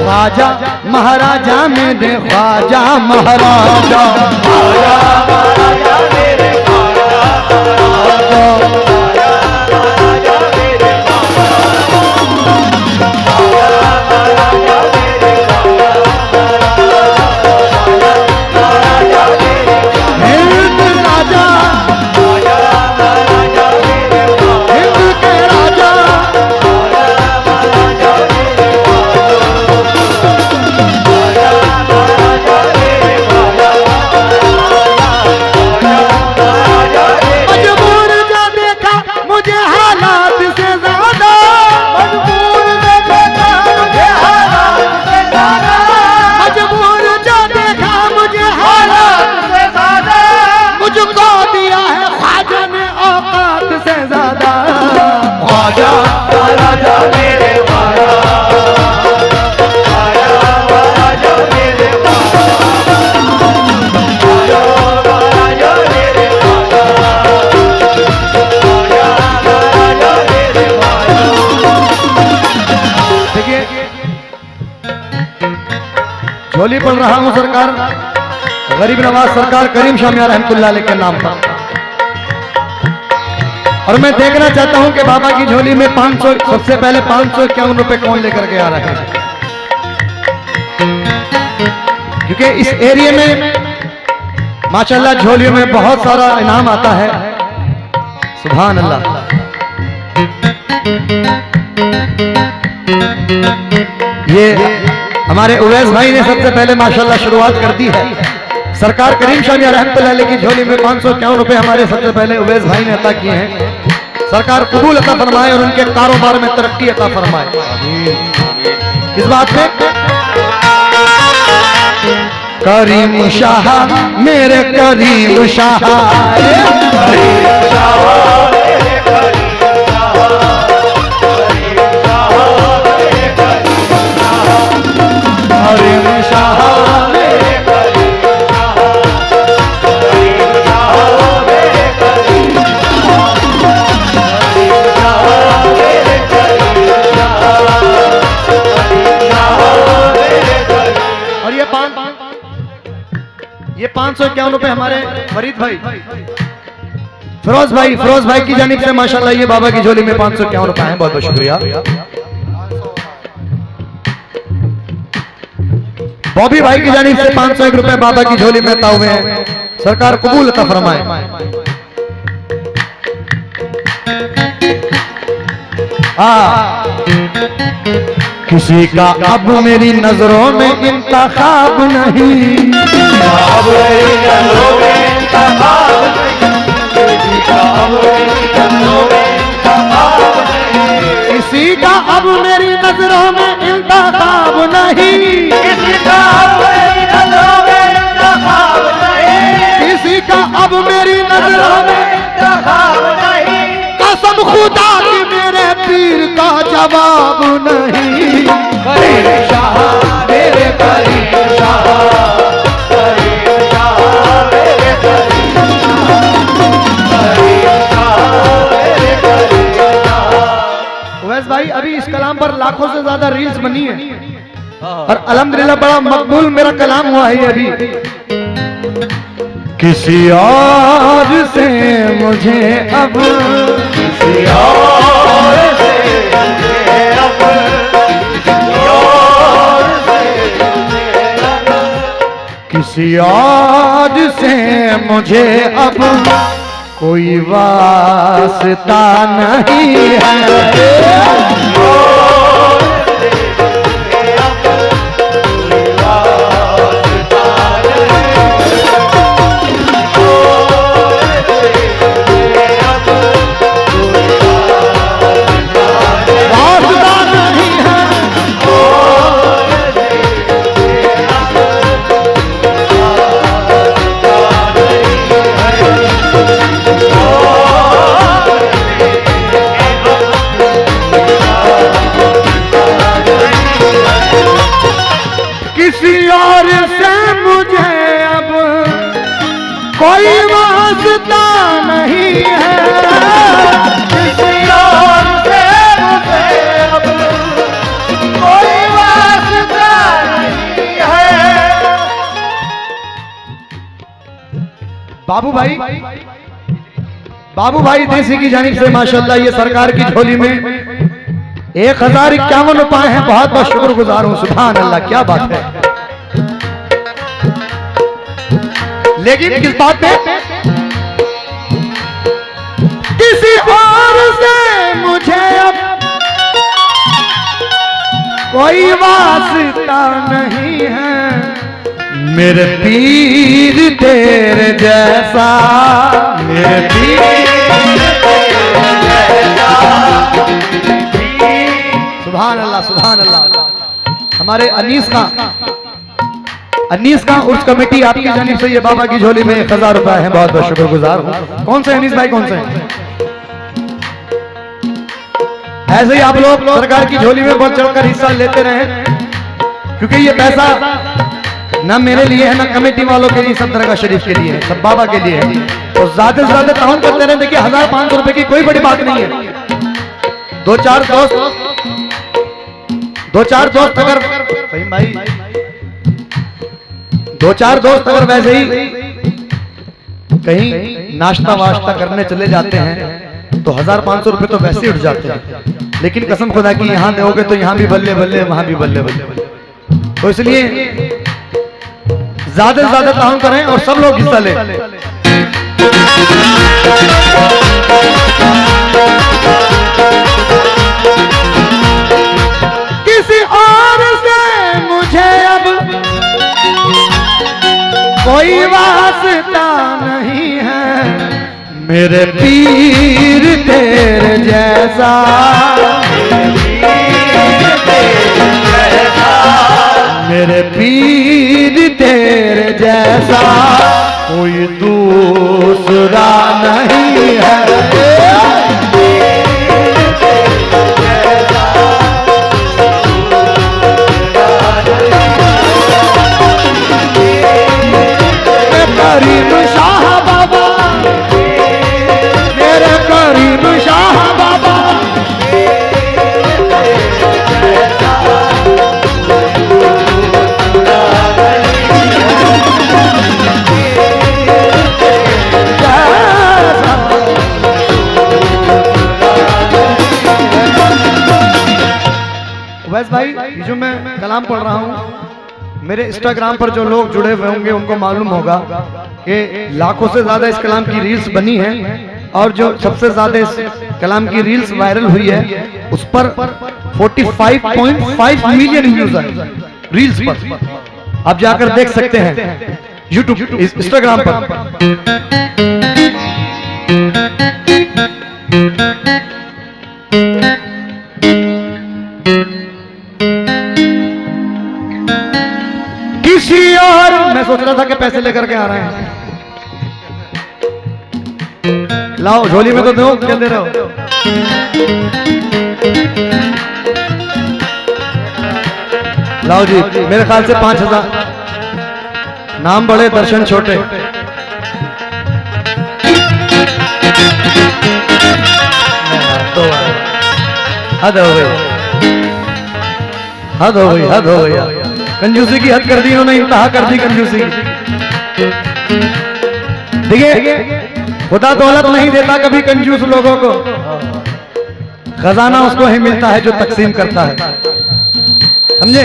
ख्वाजा महाराजा मेरे ख्वाजा महाराजा मेरे झोली पढ़ रहा हूं सरकार गरीब नवाज सरकार करीम शाह मियां रहमतुल्लाह अलैह के नाम पर। और मैं देखना चाहता हूं कि बाबा की झोली में 500 सबसे पहले 551 रुपए कौन लेकर के आ रहे हैं, क्योंकि इस एरिया में माशाल्लाह झोलियों में बहुत सारा इनाम आता है। सुभान अल्लाह। ये हमारे उवैस भाई ने सबसे पहले माशाल्लाह शुरुआत कर दी है। सरकार करीम शाह मियां रहमतुल्लाह अलैह की झोली में 551 रुपए हमारे सबसे पहले उवैस भाई ने अता किए हैं। सरकार कबूल अता फरमाए और उनके कारोबार में तरक्की अता फरमाए। इस बात में करीम शाह मेरे करीम शाह ये 551 रुपए हमारे फरीद भाई फिरोज भाई की जानिब से माशाल्लाह ये बाबा की झोली में 551 रुपए हैं। बहुत बहुत शुक्रिया। बॉबी भाई की जानिब से 501 रुपए बाबा की झोली में अता हुए हैं। सरकार कबूल अता फरमाए। किसी का अब मेरी नजरों में इंतखाब नहीं, किसी का अब मेरी नजरों में इंतखाब नहीं, किसी का अब मेरी नजरों में इंतखाब नहीं, कसम खुदा की मेरे पीर का जवाब नहीं। करीम शाह मेरे करीम शाह, करीम शाह मेरे करीम शाह, मेरे करीम शाह। उवैस भाई अभी इस कलाम पर लाखों से ज्यादा रील्स बनी है और अल्हम्दुलिल्लाह बड़ा मकबूल मेरा कलाम हुआ है। अभी किसी और से मुझे अब, किसी और से मुझे अब, किसी और से मुझे अब कोई वास्ता नहीं है। कोई वास्ता नहीं है, किसी और से मुझे अब कोई वास्ता बाबू भाई देसी की जानिब से माशाल्लाह ये सरकार की झोली में 1051 रुपए हैं। बहुत बहुत शुक्रगुजार हूं। सुभान अल्लाह, क्या बात है। लेकिन किस बात पे? किसी और से मुझे अब कोई वास्ता नहीं है, मेरे पीर तेरे जैसा, मेरे पीर तेरे जैसा। सुभान अल्लाह, सुभान अल्लाह। हमारे अनीस का उर्स कमेटी आपकी जानिब से ये बाबा की झोली में 1000 रुपए है। बहुत बहुत शुक्रगुजार हूं। कौन से अनीस भाई, कौन से? ऐसे ही आप लोग सरकार की झोली में बढ़ चढ़कर हिस्सा लेते रहे, क्योंकि ये पैसा ना मेरे लिए है ना कमेटी वालों के लिए, सब दरगाह शरीफ के लिए है, सब बाबा के लिए है। तो ज्यादा से ज्यादा ताउन करते रहे। देखिए 1500 रुपए की कोई बड़ी बात नहीं है। दो चार दोस्त अगर फहीम भाई, दो चार दोस्त अगर वैसे ही कहीं नाश्ता वाश्ता करने चले जाते हैं तो 1500 रुपए तो वैसे ही उठ जाते हैं। लेकिन कसम खुदा की यहां दोगे तो यहां भी बल्ले बल्ले, वहां भी बल्ले बल्ले। तो इसलिए ज्यादा से ज्यादा ताउन करें और सब लोग हिस्सा लें। किसी और से मुझे अब कोई वास्ता नहीं है, मेरे पीर तेरे जैसा, मेरे पीर तेरे जैसा कोई दूसरा नहीं है। करीम शाह बाबा, मेरे करीम शाह बाबा, वैस भाई जो मैं कलाम पढ़ रहा हूँ, मेरे इंस्टाग्राम पर जो लोग जुड़े हुए होंगे उनको मालूम होगा कि लाखों से ज्यादा इस कलाम की रील्स बनी हैं, और जो सबसे ज्यादा इस कलाम की रील्स वायरल हुई है उस पर 45.5 मिलियन व्यूज है रील्स पर। आप जाकर देख सकते हैं यूट्यूब, इंस्टाग्राम पर। किसी और, मैं सोच रहा था कि पैसे लेकर के आ रहे हैं। लाओ झोली में तो दो, क्या दे रहे हो? लाओ जी, मेरे ख्याल से 5000। नाम बड़े दर्शन छोटे। हद हो गई, हद हो गई, हद हो गई। कंजूसी की हद कर दी उन्होंने, इंतहा कर दी कंजूसी की। देखिए खुदा दौलत नहीं देता कभी कंजूस लोगों को, खजाना उसको ही मिलता है जो तकसीम करता है। समझे?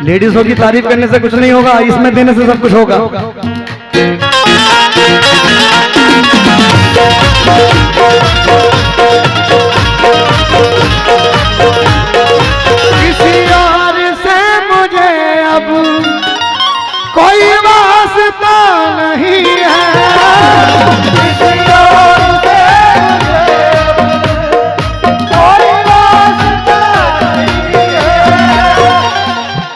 लेडीजों की तारीफ करने से कुछ नहीं होगा, इसमें देने से सब कुछ होगा। किसी और से मुझे अब कोई वास्ता नहीं है, किसी और से कोई वास्ता नहीं है।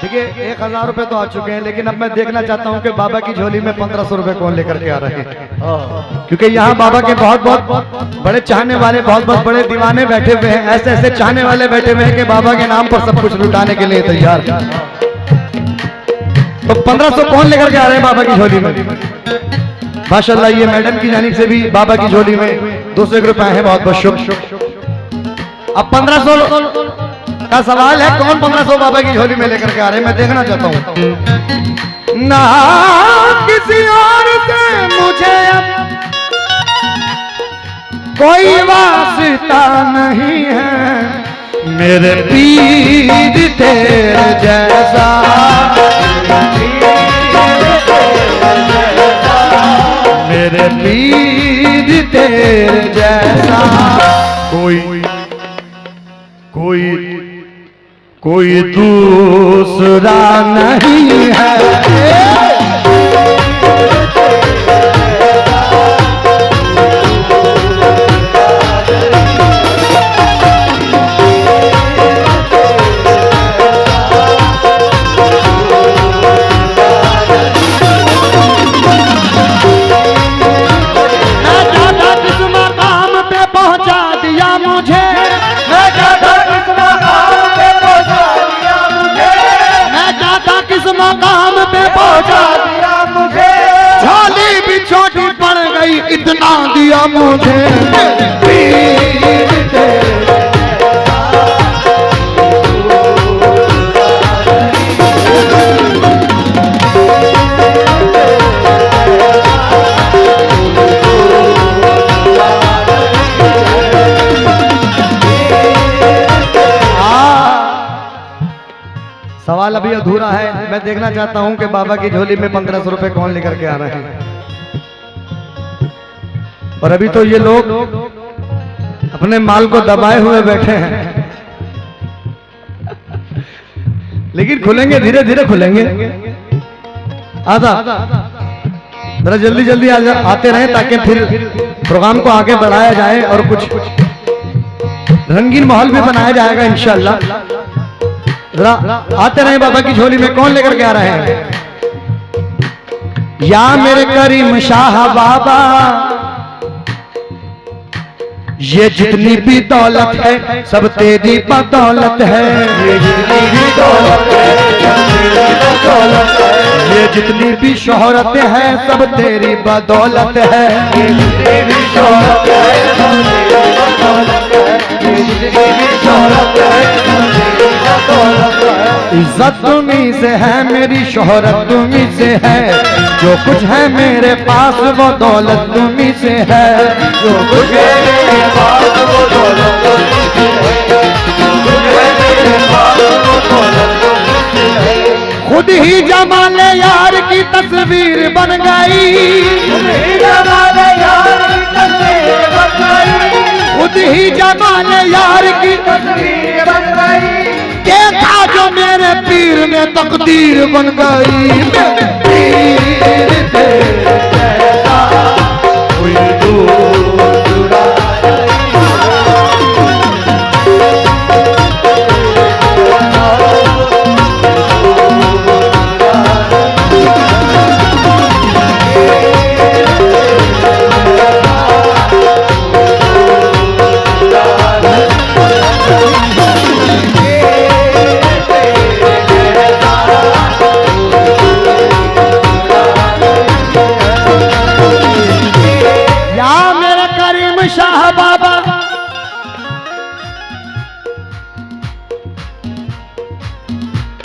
देखिए 1000 रुपए तो आ चुके हैं, लेकिन अब मैं देखना चाहता हूं कि बाबा की झोली में 1500 रुपए कौन लेकर के आ रहे हैं, क्योंकि यहाँ बाबा के बहुत बहुत बड़े चाहने वाले, बहुत बहुत बड़े दीवाने बैठे हुए हैं। ऐसे ऐसे चाहने वाले बैठे हुए हैं कि बाबा के नाम पर सब कुछ लुटाने के लिए तैयार। तो 1500 कौन लेकर के आ रहे हैं बाबा की झोली में? माशाल्लाह ये मैडम की जानिब से भी बाबा की झोली में 200 रुपए हैं। बहुत बहुत शुक्र। अब 1500 का सवाल है, कौन 1500 बाबा की झोली में लेकर के आ रहे हैं, मैं देखना चाहता हूं। ना किसी और से मुझे अब कोई वास्ता नहीं है, मेरे पीर तेरे जैसा, मेरे पीर तेरे जैसा कोई दूसरा नहीं है। मकाम पे पहुंचा दिया मुझे, झोली भी छोटी पड़ गई इतना दिया मुझे, सवाल अभी अधूरा है। मैं देखना चाहता हूं कि बाबा की झोली में 1500 रुपए कौन लेकर के आ रहे हैं। और अभी तो ये लोग अपने माल को दबाए हुए बैठे हैं, लेकिन खुलेंगे, धीरे धीरे खुलेंगे। आधा जरा जल्दी जल्दी आते रहे ताकि फिर प्रोग्राम को आगे बढ़ाया जाए और कुछ रंगीन माहौल भी बनाया जाएगा इंशाअल्लाह। जरा आते रहे। बाबा की झोली में कौन लेकर के आ रहे हैं? या मेरे करीम शाह बाबा, ये जितनी भी दौलत है सब तेरी बदौलत है, ये जितनी भी दौलत है सब तेरी बदौलत है, ये जितनी भी शोहरत है सब तेरी बदौलत है, ये जितनी भी शोहरत है सब तेरी बदौलत है, ये जितनी भी शोहरत है सब तेरी बदौलत है। इज्जत तुम्हीं से है, मेरी शोहरत तुम्हीं से है, जो कुछ है मेरे पास वो दौलत तुम्हीं से है, जो कुछ है मेरे पास वो दौलत तुम्हीं से है, जो कुछ है मेरे पास वो दौलत तुम्हीं से है। खुद ही जमाले यार की तस्वीर बन गई, खुद ही जमाले यार की तस्वीर बन गई, खुद ही जमाले यार की तस्वीर बन गई, देखा जो मेरे पीर ने तकदीर बन गई, पीर तेरे जैसा कोई दूसरा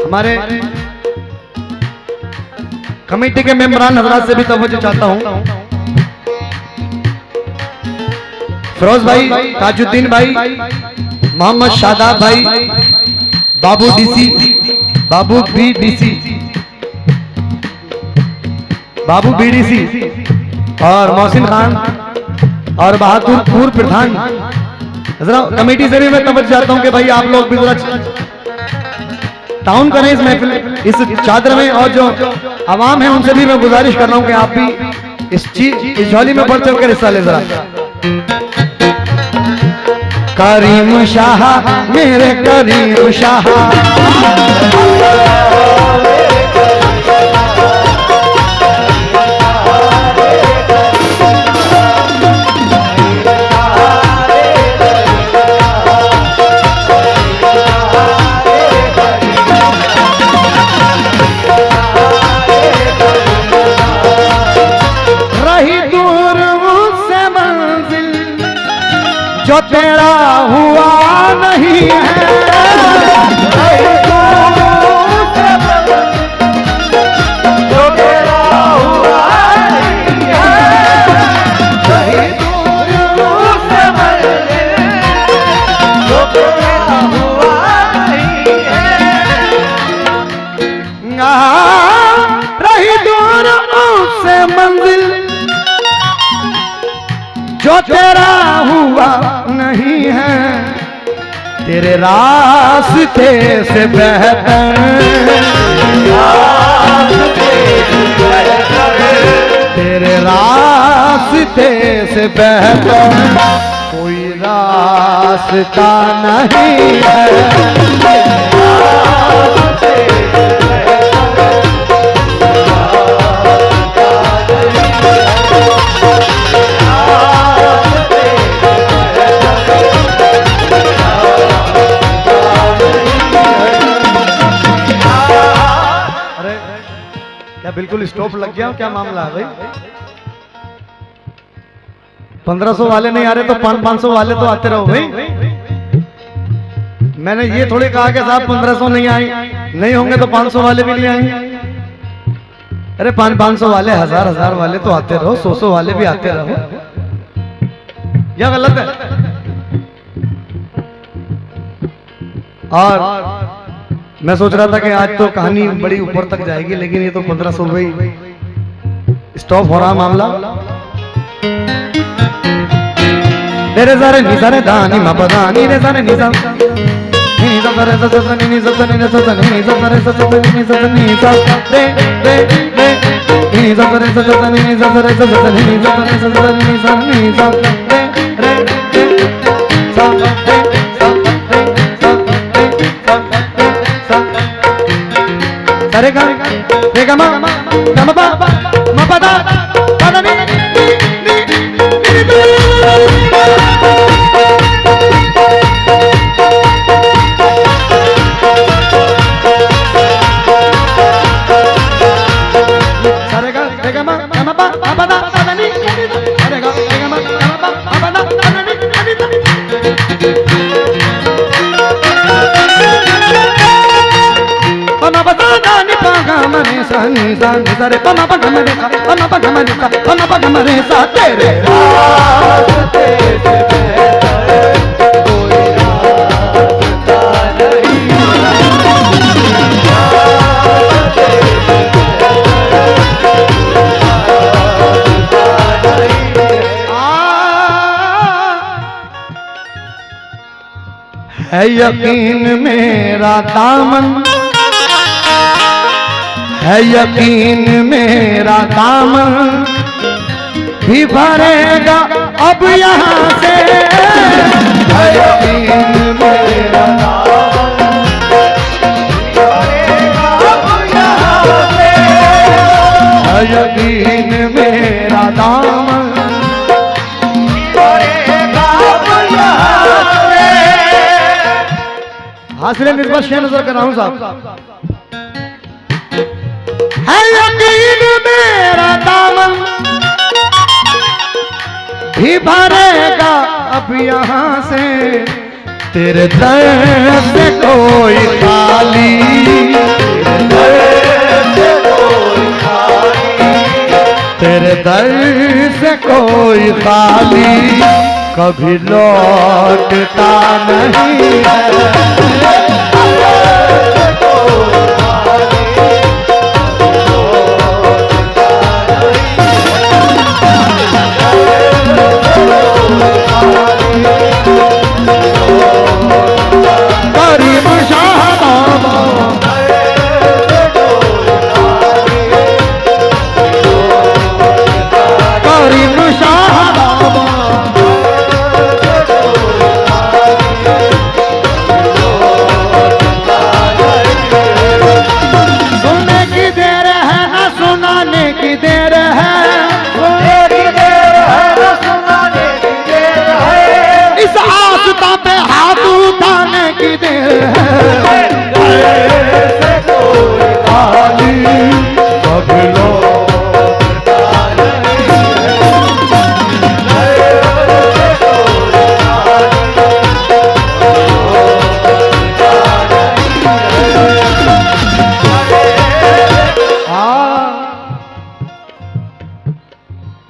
हमारे कमेटी के मेंबरान हजरात से भी तवज्जो चाहता हूं। फिरोज भाई, ताजुद्दीन भाई, मोहम्मद शादाब भाई, बाबू डीसी, बाबू बीडीसी, बाबू बीडीसी और मोहसिन खान और बहादुरपुर प्रधान, जरा कमेटी से भी मैं तवज्जो चाहता हूं कि भाई आप लोग भी जरा टाउन करें इस महफिल, इस चादर में, और जो आवाम है उनसे भी मैं गुजारिश कर रहा हूं कि आप भी इस झोली में बढ़ चढ़ कर हिस्सा ले। जरा करीम शाह मेरे करीम शाह, जो तेरा हुआ नहीं है, जो तेरा हुआ रही दूर उससे मंजिल जो तेरा हुआ नहीं है, तेरे रास्ते से बेहतर, तेरे रास्ते से बेहतर कोई रास्ता नहीं है। क्या बिल्कुल स्टॉप लग गया? क्या मामला है भाई? 1500 वाले नहीं आ रहे तो 500 वाले तो आते रहो भाई। मैंने ये थोड़ी कहा कि साहब 1500 नहीं आए, नहीं होंगे तो 500 वाले भी नहीं आएंगे। अरे 500 वाले, 1000 वाले तो आते रहो, 100 वाले भी आते रहो। या गलत है? और मैं सोच रहा था कि आज तो कहानी बड़ी ऊपर तक जाएगी, लेकिन ये तो 1500 भाई स्टॉप हो रहा मामला। तेरे सारे निसारे दानी मपदानी रे सारे निसा नी सारे ससनी नी ससनी नी ससनी नी सारे ससनी नी ससनी सा रे रे रे नी सारे ससनी नी सारे ससनी नी सारे ससनी नी ससनी सा रे रे सा रे सारे गा रे गा मा गा मा पा दा पा दा नी सारे पमा पा गम रे सा पमा पा गम रे सा पमा पा गम रे सा तेरे रास्ते से बेहतर कोई रास्ता नहीं। है यकीन मेरा दामन, है यकीन मेरा दामन भी भरेगा अब यहाँ से, है यकीन मेरा दामन भी भरेगा अब यहाँ से, है यकीन मेरा दामन भी भरेगा अब यहाँ से। हासिल निर्बत शेर नजर कर रहा हूँ साहब। है यकीन मेरा दामन भी भरेगा अब यहाँ से, तेरे दर से कोई खाली, तेरे दर से कोई खाली कभी लौटता नहीं है।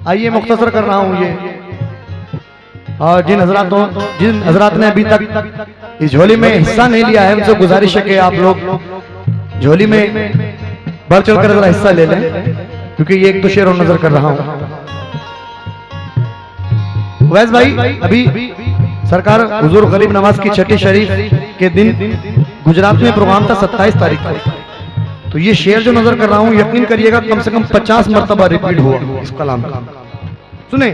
आइए मुख्तसर कर रहा हूँ ये, और जिन हजरात ने अभी तक इस झोली में हिस्सा नहीं लिया है, उनसे गुजारिश है कि आप लोग झोली में बढ़ चढ़ कर जरा हिस्सा ले लें, क्योंकि ये एक तो शेर और नजर कर रहा हूं। उवैस भाई, अभी सरकार हुजूर गरीब नवाज की छठी शरीफ के दिन गुजरात में प्रोग्राम था 27 तारीख को। तो ये शेर जो नजर कर रहा हूं, यकीन करिएगा कम से कम 50 मरतबा रिपीट हुआ इस कलाम का। सुने,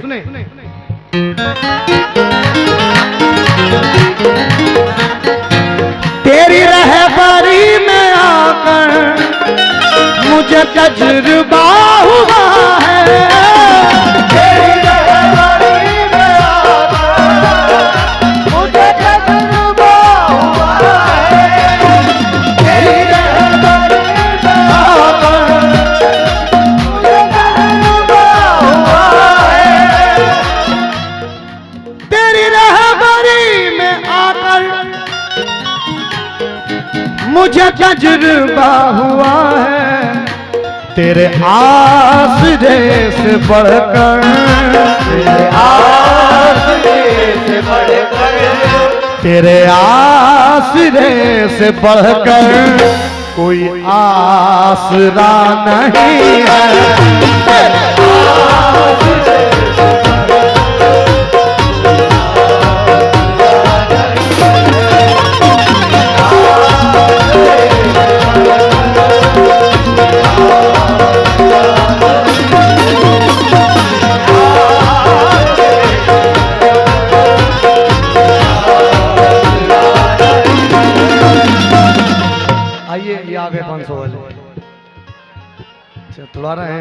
तेरी रहबरी में आकर मुझे तजुर्बा हुआ है, तेरी रहबरी में आकर मुझे तजुर्बा हुआ है, तेरी रहबरी में आकर मुझे तजुर्बा हुआ है, तेरी रहबरी में आकर मुझे तजुर्बा हुआ है, तेरे आसरे से बढ़कर, तेरे आसरे से बढ़कर, तेरे आसरे से बढ़कर कोई आसरा नहीं है, तेरे आसरे आइए, ये आ गए 500 वाले। अच्छा, तुड़ा रहे हैं।